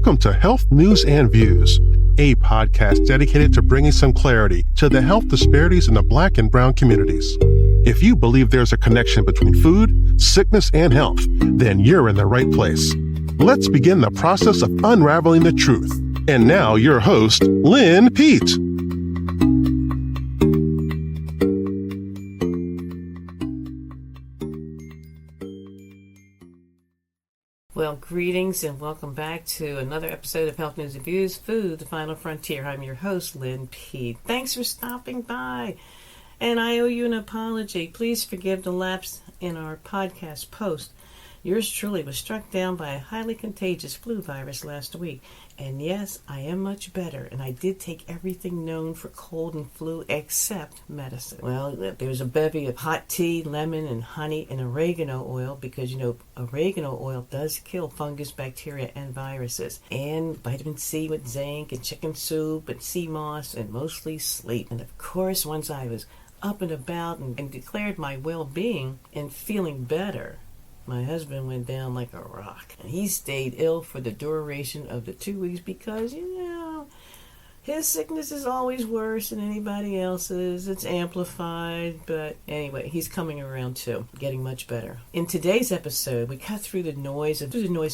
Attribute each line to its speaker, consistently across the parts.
Speaker 1: Welcome to Health News and Views, a podcast dedicated to bringing some clarity to the health disparities in the Black and Brown communities. If you believe there's a connection between food, sickness, and health, then you're in the right place. Let's begin the process of unraveling the truth. And now, your host, Lynn Pete.
Speaker 2: Well, greetings and welcome back to another episode of Health News and Views, Food, the Final Frontier. I'm your host, Lynn Pete. Thanks for stopping by. And I owe you an apology. Please forgive the lapse in our podcast post. Yours truly was struck down by a highly contagious flu virus last week. And yes, I am much better. And I did take everything known for cold and flu except medicine. Well, there's a bevy of hot tea, lemon, and honey, and oregano oil because, oregano oil does kill fungus, bacteria, and viruses. And vitamin C with zinc, and chicken soup, and sea moss, and mostly sleep. And of course, once I was up and about and declared my well-being and feeling better, my husband went down like a rock. And he stayed ill for the duration of the 2 weeks because, his sickness is always worse than anybody else's. It's amplified. But anyway, he's coming around too, getting much better. In today's episode, we cut through the noise and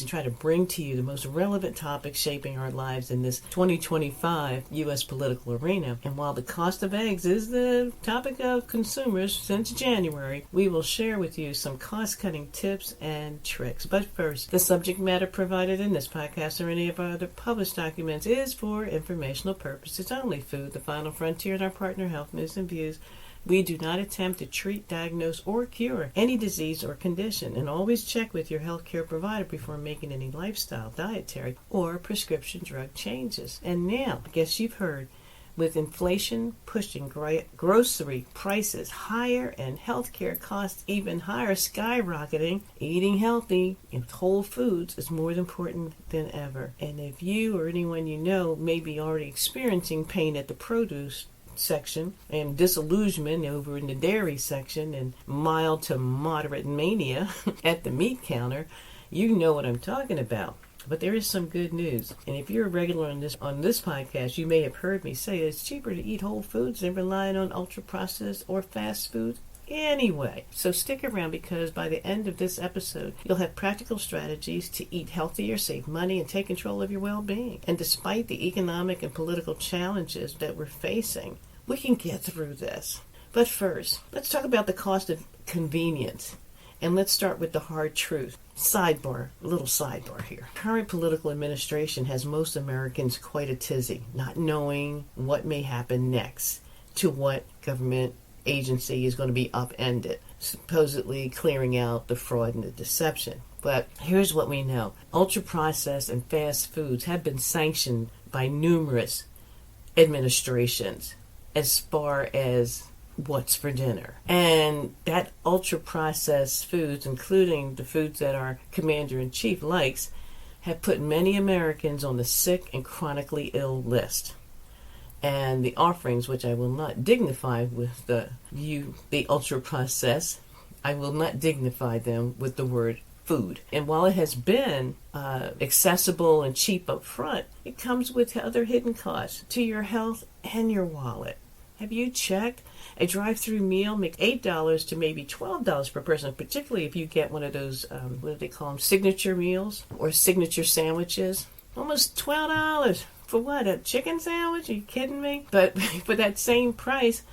Speaker 2: try to bring to you the most relevant topics shaping our lives in this 2025 U.S. political arena. And while the cost of eggs is the topic of consumers since January, we will share with you some cost-cutting tips and tricks. But first, the subject matter provided in this podcast or any of our other published documents is for informational purposes only. Food, the Final Frontier, and our partner Health News and Views. We do not attempt to treat, diagnose, or cure any disease or condition, and always check with your healthcare provider before making any lifestyle, dietary, or prescription drug changes. And now, I guess you've heard, with inflation pushing grocery prices higher and healthcare costs even higher, skyrocketing, eating healthy and whole foods is more important than ever. And if you or anyone you know may be already experiencing pain at the produce section and disillusionment over in the dairy section and mild to moderate mania at the meat counter, you know what I'm talking about. But there is some good news. And if you're a regular on this podcast, you may have heard me say it's cheaper to eat whole foods than relying on ultra-processed or fast foods anyway. So stick around because by the end of this episode, you'll have practical strategies to eat healthier, save money, and take control of your well-being. And despite the economic and political challenges that we're facing, we can get through this. But first, let's talk about the cost of convenience. And let's start with the hard truth. A little sidebar here. Current political administration has most Americans quite a tizzy, not knowing what may happen next, to what government agency is going to be upended, supposedly clearing out the fraud and the deception. But here's what we know. Ultra-processed and fast foods have been sanctioned by numerous administrations as far as what's for dinner. And that ultra-processed foods, including the foods that our commander-in-chief likes, have put many Americans on the sick and chronically ill list. And the offerings, which I will not dignify with the ultra-processed, I will not dignify them with the word food. And while it has been accessible and cheap up front, it comes with other hidden costs to your health and your wallet. Have you checked? A drive-through meal makes $8 to maybe $12 per person, particularly if you get one of those, what do they call them, signature meals or signature sandwiches. Almost $12 for what, a chicken sandwich? Are you kidding me? But for that same price,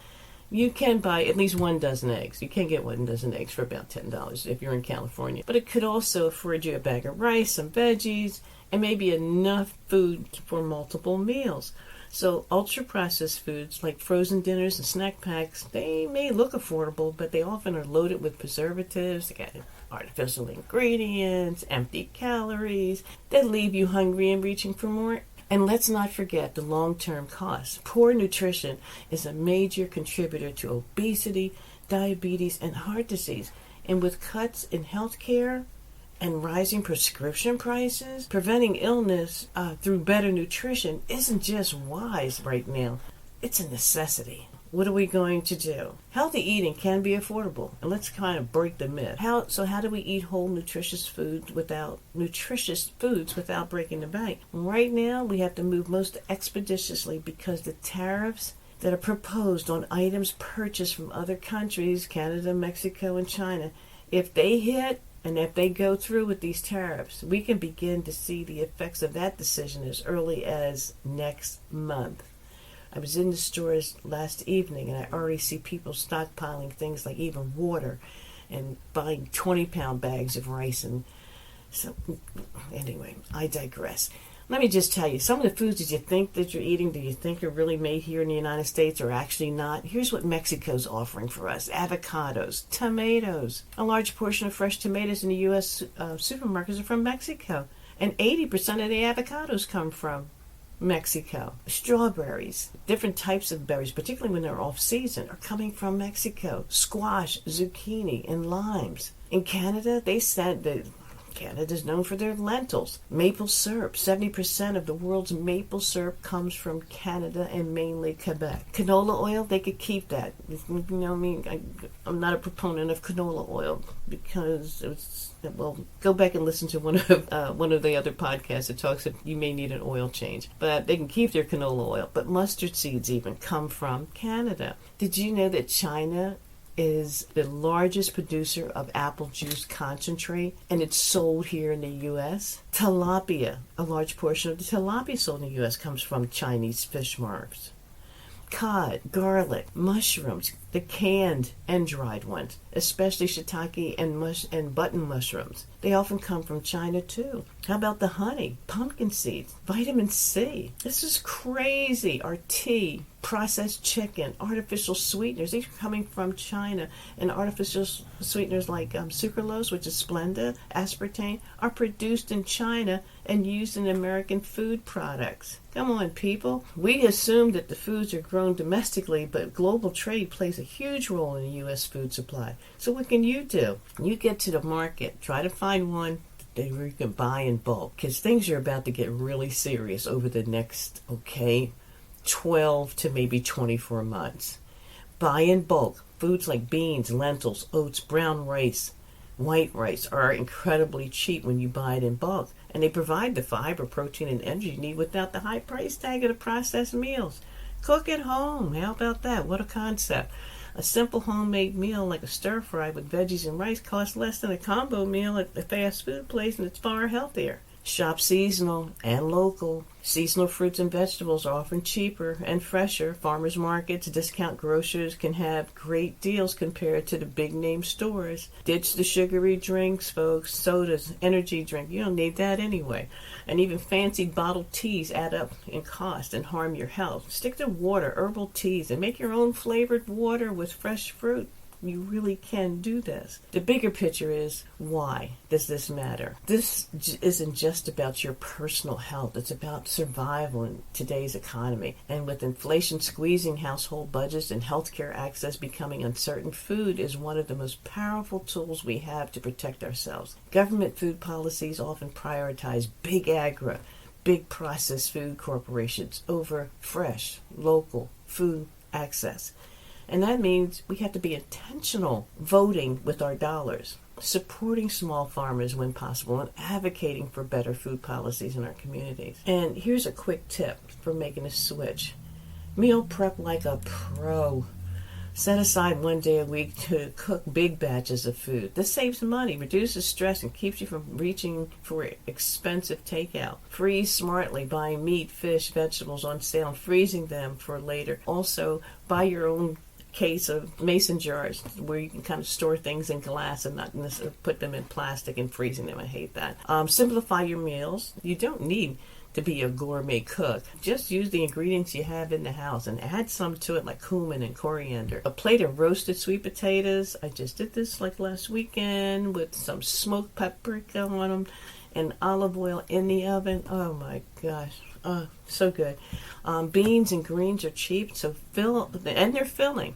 Speaker 2: you can buy at least 1 dozen eggs. You can get 1 dozen eggs for about $10 if you're in California. But it could also afford you a bag of rice, some veggies, and maybe enough food for multiple meals. So ultra-processed foods like frozen dinners and snack packs, they may look affordable, but they often are loaded with preservatives, they got artificial ingredients, empty calories that leave you hungry and reaching for more. And let's not forget the long-term costs. Poor nutrition is a major contributor to obesity, diabetes, and heart disease. And with cuts in healthcare and rising prescription prices, preventing illness through better nutrition isn't just wise right now. It's a necessity. what are we going to do? Healthy eating can be affordable, and let's kind of break the myth. How do we eat whole, nutritious foods without breaking the bank? Right now, we have to move most expeditiously because the tariffs that are proposed on items purchased from other countries, Canada, Mexico, and China, if they hit and if they go through with these tariffs, we can begin to see the effects of that decision as early as next month. I was in the stores last evening, and I already see people stockpiling things like even water and buying 20-pound bags of rice. And so, anyway, I digress. Let me just tell you, some of the foods that you think that you're eating, do you think are really made here in the United States or actually not? Here's what Mexico's offering for us. Avocados, tomatoes. A large portion of fresh tomatoes in the U.S. Supermarkets are from Mexico. And 80% of the avocados come from Mexico. Strawberries, different types of berries, particularly when they're off season, are coming from Mexico. Squash, zucchini, and limes. In Canada, they said that Canada's known for their lentils. Maple syrup. 70% of the world's maple syrup comes from Canada and mainly Quebec. Canola oil, they could keep that. You know, I'm not a proponent of canola oil because go back and listen to one of the other podcasts that talks that you may need an oil change. But they can keep their canola oil. But mustard seeds even come from Canada. Did you know that China is the largest producer of apple juice concentrate, and it's sold here in the U.S.? Tilapia, a large portion of the tilapia sold in the U.S. comes from Chinese fish farms. Cod, garlic, mushrooms, the canned and dried ones, especially shiitake and button mushrooms. They often come from China too. How about the honey, pumpkin seeds, vitamin C? This is crazy. Our tea, processed chicken, artificial sweeteners, these are coming from China. And artificial sweeteners like sucralose, which is Splenda, aspartame, are produced in China and used in American food products. Come on, people. We assume that the foods are grown domestically, but global trade plays a huge role in the U.S. food supply. So what can you do? You get to the market. Try to find one that you can buy in bulk, because things are about to get really serious over the next, 12 to maybe 24 months. Buy in bulk. Foods like beans, lentils, oats, brown rice, white rice are incredibly cheap when you buy it in bulk. And they provide the fiber, protein, and energy you need without the high price tag of the processed meals. Cook at home. How about that? What a concept. A simple homemade meal like a stir fry with veggies and rice costs less than a combo meal at a fast food place, and it's far healthier. Shop seasonal and local. Seasonal fruits and vegetables are often cheaper and fresher. Farmers markets, discount grocers can have great deals compared to the big name stores. Ditch the sugary drinks, folks. Sodas, energy drink. You don't need that anyway. And even fancy bottled teas add up in cost and harm your health. Stick to water, herbal teas, and make your own flavored water with fresh fruit. You really can do this. The bigger picture is, why does this matter? This isn't just about your personal health. It's about survival in today's economy. And with inflation squeezing household budgets and healthcare access becoming uncertain, food is one of the most powerful tools we have to protect ourselves. Government food policies often prioritize big agri, big processed food corporations over fresh, local food access. And that means we have to be intentional voting with our dollars, supporting small farmers when possible, and advocating for better food policies in our communities. And here's a quick tip for making a switch. Meal prep like a pro. Set aside one day a week to cook big batches of food. This saves money, reduces stress, and keeps you from reaching for expensive takeout. Freeze smartly, buying meat, fish, vegetables on sale, and freezing them for later. Also, buy your own case of mason jars where you can kind of store things in glass and not necessarily put them in plastic and freezing them. I hate that. Simplify your meals. You don't need to be a gourmet cook. Just use the ingredients you have in the house and add some to it, like cumin and coriander. A plate of roasted sweet potatoes. I just did this like last weekend with some smoked paprika on them and olive oil in the oven. Oh my gosh. So good. Beans and greens are cheap, and they're filling.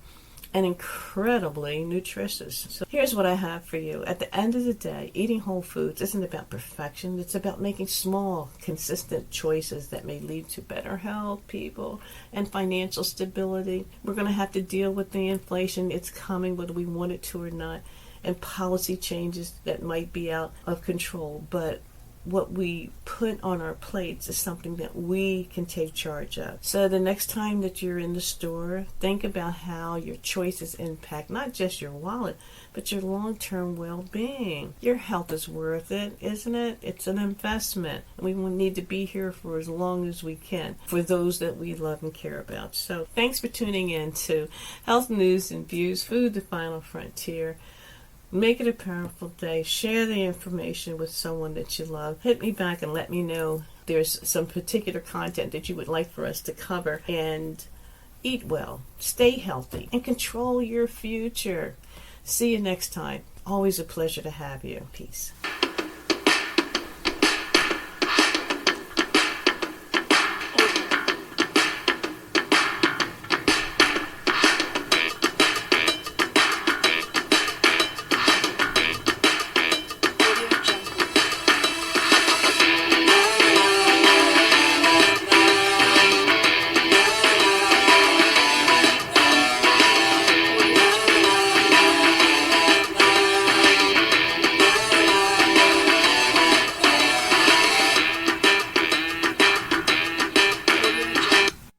Speaker 2: and incredibly nutritious. So here's what I have for you. At the end of the day, eating whole foods isn't about perfection. It's about making small, consistent choices that may lead to better health, people, and financial stability. We're going to have to deal with the inflation. It's coming whether we want it to or not, and policy changes that might be out of control. But what we put on our plates is something that we can take charge of. So the next time that you're in the store, think about how your choices impact not just your wallet, but your long-term well-being. Your health is worth it, isn't it? It's an investment. We will need to be here for as long as we can for those that we love and care about. So thanks for tuning in to Health News and Views, Food, the Final Frontier. Make it a powerful day. Share the information with someone that you love. Hit me back and let me know there's some particular content that you would like for us to cover. And eat well, stay healthy, and control your future. See you next time. Always a pleasure to have you. Peace.